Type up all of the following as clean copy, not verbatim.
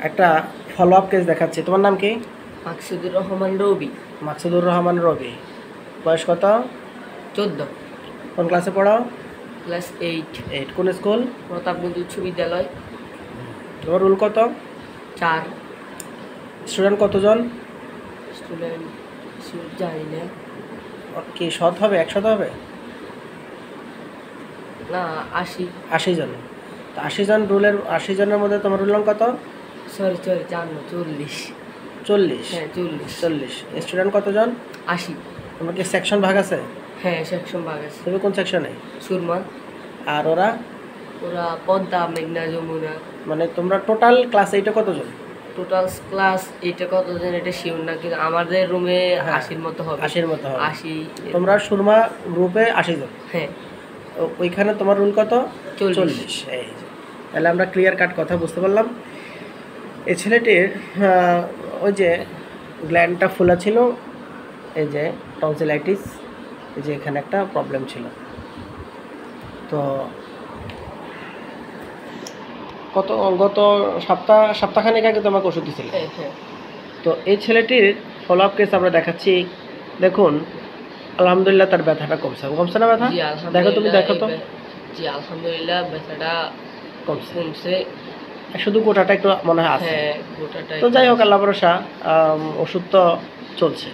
একটা follow up case দেখাচ্ছি। তোমার নাম কি? মাকসুদুর রহমান রবি। মাকসুদুর রহমান রবি। বয়স কত? 14। কোন ক্লাসে পড়ো? ক্লাস 8। কোন স্কুল? প্রতাপগঞ্জ উচ্চ বিদ্যালয়। তোমার রোল কত? 4। স্টুডেন্ট কতজন? স্টুডেন্ট জানি না। কি শত হবে, 100 হবে? না, 80। 80 জন। তো 80 জন রুলের 80 জনের মধ্যে তোমার রুল কত? সরি জানো 40। 40? হ্যাঁ 40 স্টুডেন্ট কতজন? 80। তোমার কি সেকশন ভাগ আছে? হ্যাঁ সেকশন ভাগ আছে। তুমি কোন সেকশনে? সুরমা। আর ওরা? ওরা পদ্মা, মেঘনা, যমুনা। মানে তোমরা টোটাল ক্লাস 8 কতজন? টোটাল ক্লাস 8 কতজন এটা শিওর না, কিন্তু আমাদের রুমে 80-র মতো হবে। 80-র মতো হবে। 80। তোমরা সুরমা গ্রুপে 80 জন। হ্যাঁ। ওইখানে তোমার রুল কত? 40। এই যে, তাহলে আমরা ক্লিয়ার কাট কথা বুঝতে পারলাম। এই ছেলেটির ওই যে গ্ল্যান্ডটা ফোলা ছিল, এই যে টনসিলাইটিস, এই যে এখানে একটা প্রবলেম ছিল। তো গত সপ্তাহখানেক আগে তোমাকে ওষুধ দিয়েছিল। হ্যাঁ। তো এই ছেলেটির ফলো আপ কেস আমরা দেখাচ্ছি। দেখুন, আলহামদুলিল্লাহ তার ব্যথাটা কমছে না ব্যথা? দেখো, তুমি দেখো তো। জি আলহামদুলিল্লাহ ব্যথাটা কমছে। শুধু গোটাটা একটু মনে হয় আছে। হ্যাঁ গোটাটা। তো যাই হোক, আল্লাহ ভরসা, ওষুধ তো চলছে।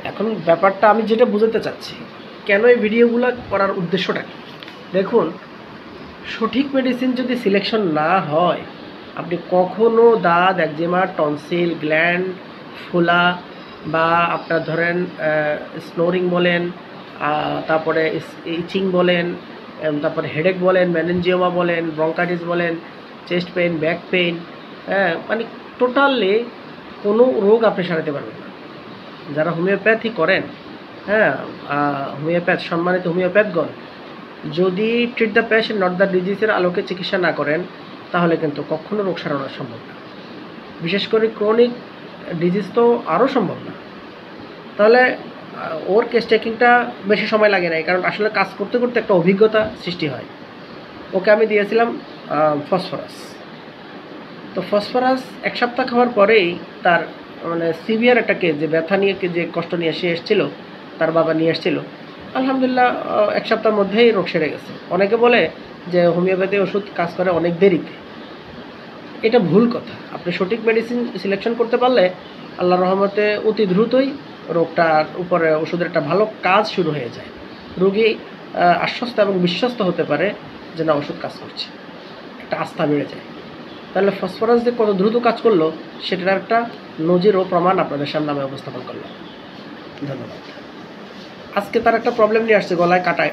এখন ব্যাপারটা আমি যেটা বুঝাতে চাচ্ছি, কেন এই ভিডিওগুলো করার উদ্দেশ্যটা কি? দেখুন, সঠিক মেডিসিন যদি সিলেকশন না হয়, আপনি কখনো দাঁত, একজিমা, টনসিল, গ্ল্যান্ড ফোলা, বা আপনার ধরেন স্নোরিং বলেন, তারপরে ইচিং বলেন, তারপরে হেডেক বলেন, ম্যানেনজিওমা বলেন, ব্রঙ্কাইটিস বলেন, চেস্ট পেইন, ব্যাক পেইন, হ্যাঁ, মানে টোটালি কোনো রোগ আপনি সারাতে পারবেন না। যারা হোমিওপ্যাথি করেন, হ্যাঁ, সম্মানিত হোমিওপ্যাথগণ, যদি treat the patient not the ডিজিজের আলোকে চিকিৎসা না করেন, তাহলে কিন্তু কখনো রোগ সারানো সম্ভব না। বিশেষ করে ক্রনিক ডিজিজ তো আরও সম্ভব না। তাহলে ওর কেস টেকিংটা বেশি সময় লাগে না, কারণ আসলে কাজ করতে করতে একটা অভিজ্ঞতা সৃষ্টি হয়। ওকে আমি দিয়েছিলাম ফসফরাস। তো ফসফরাস 1 সপ্তাহ খাওয়ার পরেই তার মানে সিভিয়ার একটা কেস, যে ব্যথা নিয়ে যে কষ্ট নিয়ে সে এসেছিল, তার বাবা নিয়ে এসেছিল, আলহামদুলিল্লাহ 1 সপ্তাহের মধ্যেই রোগ সেরে গেছে। অনেকে বলে যে হোমিওপ্যাথি ওষুধ কাজ করে অনেক দেরিতে। এটা ভুল কথা। আপনি সঠিক মেডিসিন সিলেকশন করতে পারলে আল্লাহর রহমতে অতি দ্রুতই রোগটার উপরে ওষুধের একটা ভালো কাজ শুরু হয়ে যায়। রোগী আশ্বস্ত এবং বিশ্বস্ত হতে পারে যে না, ওষুধ কাজ করছে, একটা আস্থা বেড়ে যায়। তাহলে ফসফরাস যে কত দ্রুত কাজ করলো, সেটার একটা নজির ও প্রমাণ আপনাদের সামনে আমি উপস্থাপন করলাম। ধন্যবাদ। আজকে তার একটা প্রবলেম নিয়ে আসছে, গলায় কাটা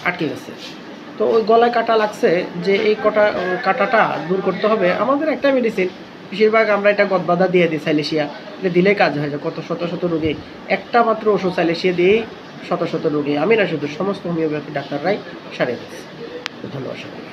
আটকে গেছে। তো ওই গলায় কাটা লাগছে, যে এই কাটাটা দূর করতে হবে। আমাদের একটা মেডিসিন, বেশিরভাগ আমরা এটা গদবাধা দিয়ে দিই, সাইলেশিয়া। এটা দিলেই কাজ হয়ে যায়। কত শত রোগী, একটা মাত্র ওষুধ সাইলেশিয়া দিয়েই শত রোগী, আমি না শুধু, সমস্ত হোমিওপ্যাথি ডাক্তাররাই সারিয়ে দিচ্ছে। ধন্যবাদ সবাইকে।